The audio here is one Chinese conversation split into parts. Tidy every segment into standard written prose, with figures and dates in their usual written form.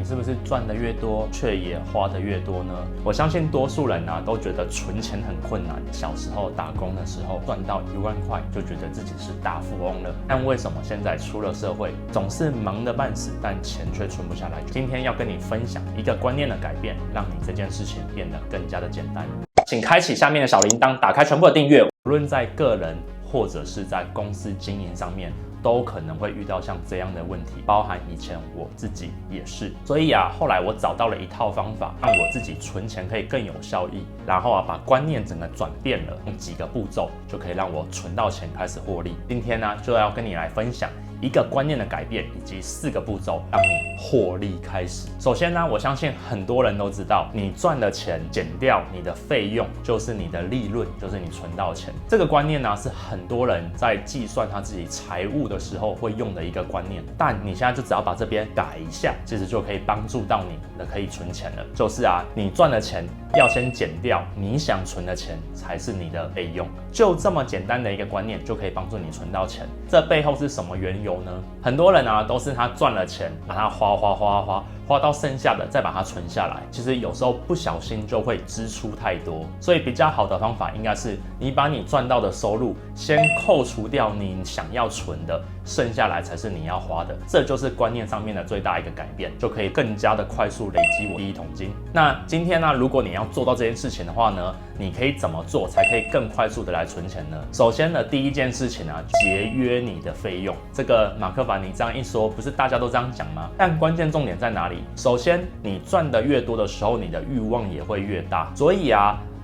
是不是赚得越多，却也花得越多呢？我相信多数人都觉得存钱很困难。小时候打工的时候赚到1万块，就觉得自己是大富翁了。但为什么现在出了社会，总是忙得半死，但钱却存不下来？今天要跟你分享一个观念的改变，让你这件事情变得更加的简单。请开启下面的小铃铛，打开全部的订阅。无论在个人或者是在公司经营上面，都可能会遇到像这样的问题，包含以前我自己也是。所以后来我找到了一套方法，让我自己存钱可以更有效益，然后把观念整个转变了，用几个步骤就可以让我存到钱，开始获利。今天就要跟你来分享一个观念的改变，以及4个步骤，让你获利开始。首先我相信很多人都知道，你赚的钱减掉你的费用，就是你的利润，就是你存到钱。这个观念是很多人在计算他自己财务的时候会用的一个观念。但你现在就只要把这边改一下，其实就可以帮助到你的可以存钱了。就是你赚的钱要先减掉你想存的钱，才是你的费用。就这么简单的一个观念，就可以帮助你存到钱。这背后是什么缘由呢？很多人都是他赚了钱，把它花到剩下的再把它存下来。其实有时候不小心就会支出太多，所以比较好的方法应该是你把你赚到的收入先扣除掉你想要存的，剩下来才是你要花的。这就是观念上面的最大一个改变，就可以更加的快速累积我第一桶金。那今天如果你要做到这件事情的话呢，你可以怎么做才可以更快速的来存钱呢？首先第一件事情节约你的费用。这个马克凡尼这样一说，不是大家都这样讲吗？但关键重点在哪里？首先，你赚得越多的时候，你的欲望也会越大。所以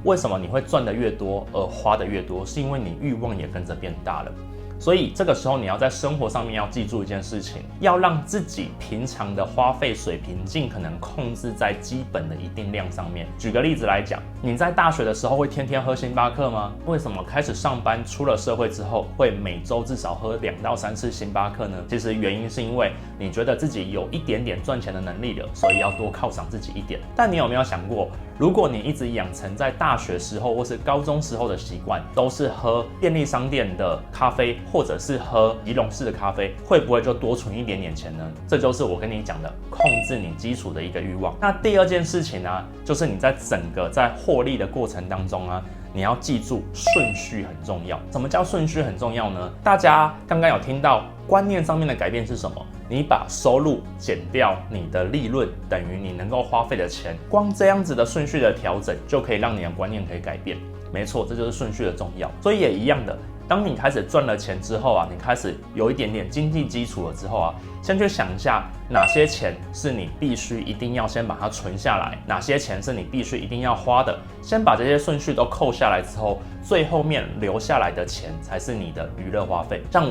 为什么你会赚得越多而花得越多？是因为你欲望也跟着变大了。所以这个时候你要在生活上面要记住一件事情，要让自己平常的花费水平尽可能控制在基本的一定量上面。举个例子来讲，你在大学的时候会天天喝星巴克吗？为什么开始上班出了社会之后会每周至少喝2到3次星巴克呢？其实原因是因为你觉得自己有一点点赚钱的能力了，所以要多犒赏自己一点。但你有没有想过，如果你一直养成在大学时候或是高中时候的习惯，都是喝便利商店的咖啡，或者是喝吉隆式的咖啡，会不会就多存一点点钱呢？这就是我跟你讲的控制你基础的一个欲望。那第二件事情就是你在整个在获利的过程当中你要记住顺序很重要。什么叫顺序很重要呢？大家刚刚有听到观念上面的改变是什么？你把收入减掉你的利润，等于你能够花费的钱。光这样子的顺序的调整，就可以让你的观念可以改变。没错，这就是顺序的重要。所以也一样的，当你开始赚了钱之后你开始有一点点经济基础了之后先去想一下哪些钱是你必须一定要先把它存下来，哪些钱是你必须一定要花的。先把这些顺序都扣下来之后，最后面留下来的钱才是你的娱乐花费。像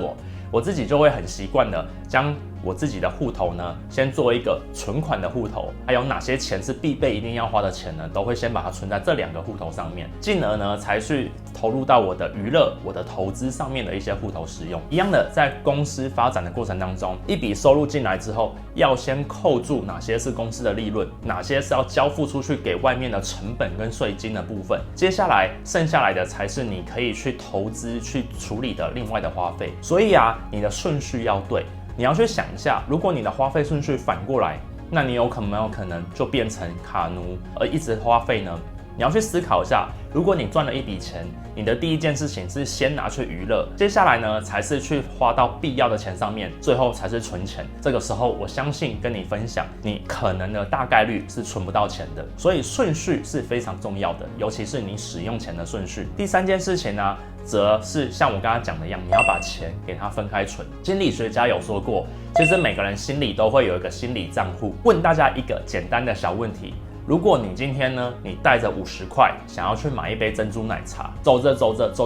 我自己就会很习惯的将我自己的户头先做一个存款的户头，还有哪些钱是必备一定要花的钱都会先把它存在这2个户头上面，进而才去投入到我的娱乐、我的投资上面的一些户头使用。一样的，在公司发展的过程当中，一笔收入进来之后，要先扣住哪些是公司的利润，哪些是要交付出去给外面的成本跟税金的部分，接下来剩下来的才是你可以去投资去处理的另外的花费。所以你的顺序要对。你要去想一下，如果你的花费顺序反过来，那你有没有可能就变成卡奴而一直花费呢？你要去思考一下，如果你赚了一笔钱，你的第一件事情是先拿去娱乐，接下来才是去花到必要的钱上面，最后才是存钱。这个时候我相信跟你分享，你可能的大概率是存不到钱的。所以顺序是非常重要的，尤其是你使用钱的顺序。第3件事情则是像我刚刚讲的一样，你要把钱给它分开存。心理学家有说过，其实每个人心里都会有一个心理账户。问大家一个简单的小问题，如果你今天你带着50块想要去买一杯珍珠奶茶，走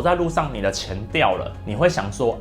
在路上，你的钱掉了，你会想说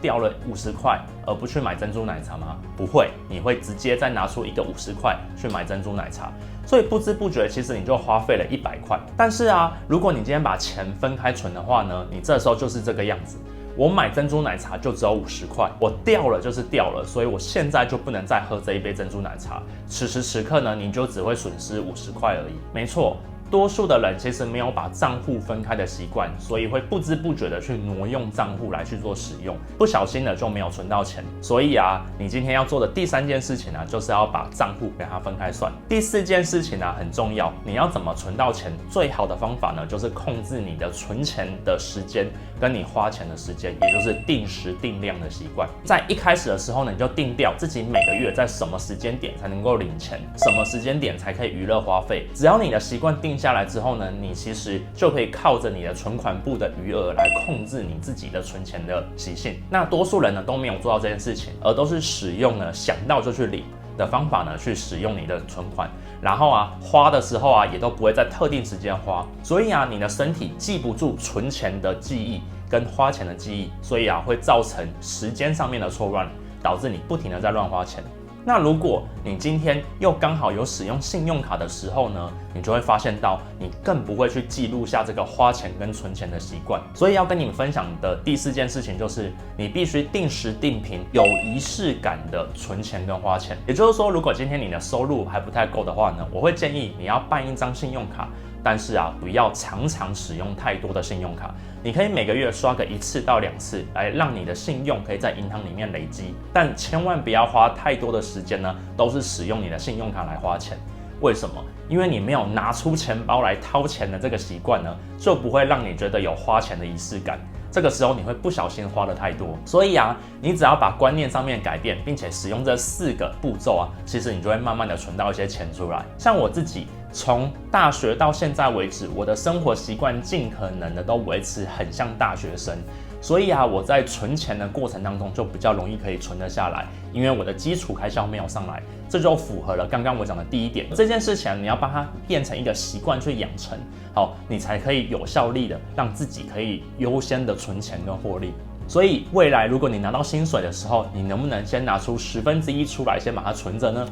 掉了50块，而不去买珍珠奶茶吗？不会，你会直接再拿出一个50块去买珍珠奶茶。所以不知不觉，其实你就花费了100块。但是如果你今天把钱分开存的话呢，你这时候就是这个样子。我买珍珠奶茶就只有50块，我掉了就是掉了，所以我现在就不能再喝这一杯珍珠奶茶。此时此刻呢，你就只会损失50块而已。没错。多数的人其实没有把账户分开的习惯，所以会不知不觉的去挪用账户来去做使用，不小心的就没有存到钱。所以你今天要做的第3件事情就是要把账户给它分开算。第4件事情很重要，你要怎么存到钱？最好的方法呢，就是控制你的存钱的时间跟你花钱的时间，也就是定时定量的习惯。在一开始的时候呢，你就定掉自己每个月在什么时间点才能够领钱，什么时间点才可以娱乐花费。只要你的习惯定下来之后呢，你其实就可以靠着你的存款簿的余额来控制你自己的存钱的习性。那多数人呢都没有做到这件事情，而都是使用呢想到就去领的方法呢去使用你的存款，然后花的时候也都不会在特定时间花，所以你的身体记不住存钱的记忆跟花钱的记忆，所以会造成时间上面的错乱，导致你不停的在乱花钱。那如果你今天又刚好有使用信用卡的时候呢，你就会发现到你更不会去记录下这个花钱跟存钱的习惯。所以要跟你们分享的第4件事情就是，你必须定时定频、有仪式感的存钱跟花钱。也就是说，如果今天你的收入还不太够的话呢，我会建议你要办一张信用卡。但是不要常常使用太多的信用卡，你可以每个月刷个1次到2次，来让你的信用可以在银行里面累积，但千万不要花太多的时间呢，都是使用你的信用卡来花钱。为什么？因为你没有拿出钱包来掏钱的这个习惯呢，就不会让你觉得有花钱的仪式感。这个时候你会不小心花的太多，所以你只要把观念上面改变，并且使用这4个步骤其实你就会慢慢的存到一些钱出来。像我自己从大学到现在为止，我的生活习惯尽可能的都维持很像大学生，所以我在存钱的过程当中就比较容易可以存得下来，因为我的基础开销没有上来，这就符合了刚刚我讲的第1点。这件事情你要把它变成一个习惯去养成，好，你才可以有效力的让自己可以优先的存钱跟获利。所以未来如果你拿到薪水的时候，你能不能先拿出1/10出来，先把它存着呢？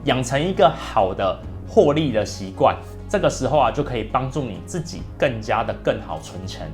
养成一个好的获利的习惯，这个时候就可以帮助你自己更好存钱，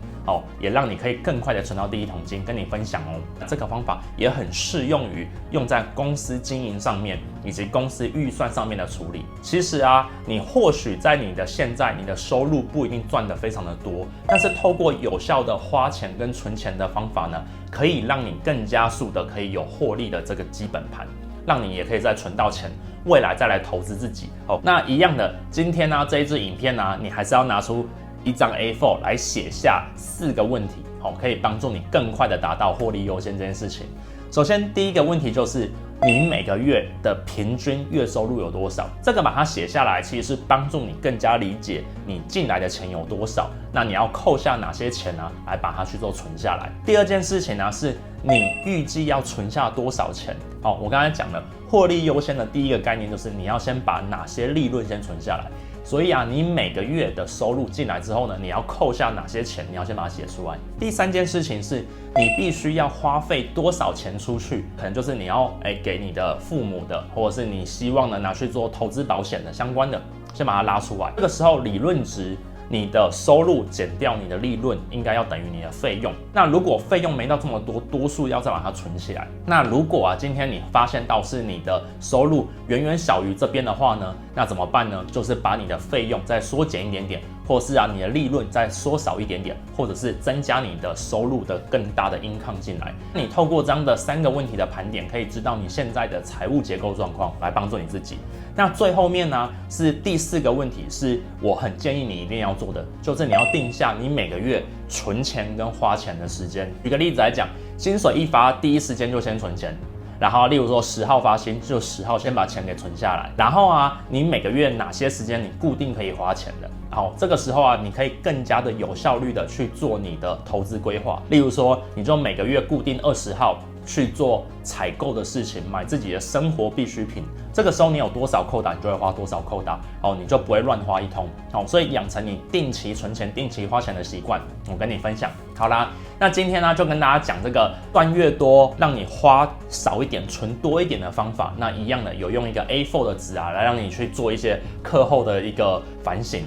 也让你可以更快的存到第1桶金。跟你分享这个方法也很适用于用在公司经营上面以及公司预算上面的处理。其实你或许在你的现在，你的收入不一定赚得非常的多，但是透过有效的花钱跟存钱的方法呢，可以让你更加速的可以有获利的这个基本盘，让你也可以再存到钱，未来再来投资自己。那一样的，今天这一支影片你还是要拿出一张 A4 来写下4个问题，可以帮助你更快的达到获利优先这件事情。首先，第一个问题就是你每个月的平均月收入有多少？这个把它写下来，其实是帮助你更加理解你进来的钱有多少。那你要扣下哪些钱来把它去做存下来。第2件事情是你预计要存下多少钱。我刚才讲了，获利优先的第1个概念就是你要先把哪些利润先存下来。所以你每个月的收入进来之后呢，你要扣下哪些钱，你要先把它写出来。第3件事情是你必须要花费多少钱出去，可能就是你要给你的父母的，或者是你希望呢拿去做投资保险的相关的，先把它拉出来。这个时候理论值，你的收入减掉你的利润，应该要等于你的费用。那如果费用没到这么多，多数要再把它存起来。那如果今天你发现到是你的收入远远小于这边的话呢，那怎么办呢？就是把你的费用再缩减一点点，或是你的利润再缩少一点点，或者是增加你的收入的更大的income进来。你透过这样的3个问题的盘点，可以知道你现在的财务结构状况，来帮助你自己。那最后面呢，是第4个问题，是我很建议你一定要做的，就是你要定下你每个月存钱跟花钱的时间。举个例子来讲，薪水一发，第一时间就先存钱。然后例如说10号发薪，就10号先把钱给存下来。然后你每个月哪些时间你固定可以花钱的，好，这个时候你可以更加的有效率的去做你的投资规划。例如说，你就每个月固定20号去做采购的事情，买自己的生活必需品。这个时候你有多少扣打，你就会花多少扣打，你就不会乱花一通。所以养成你定期存钱、定期花钱的习惯，我跟你分享。好啦，那今天呢就跟大家讲这个赚越多，让你花少一点、存多一点的方法。那一样的，有用一个 A4 的纸来让你去做一些课后的一个反省。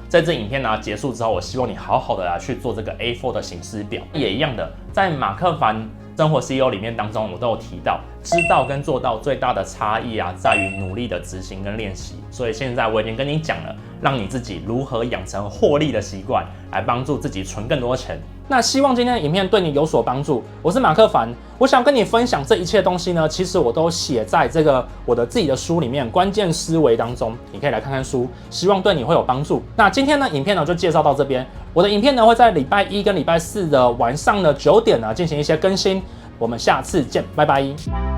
在这影片结束之后，我希望你好好的去做这个 A4 的行事表。也一样的，在马克凡生活 CEO 里面当中，我都有提到，知道跟做到最大的差异啊，在于努力的执行跟练习。所以现在我已经跟你讲了，让你自己如何养成获利的习惯，来帮助自己存更多钱。那希望今天的影片对你有所帮助。我是马克凡，我想跟你分享这一切东西呢，其实我都写在这个我的自己的书里面，关键思维当中，你可以来看看书，希望对你会有帮助。那今天呢，影片呢就介绍到这边。我的影片呢会在礼拜一跟礼拜四的晚上的9点呢进行一些更新。我们下次见，拜拜。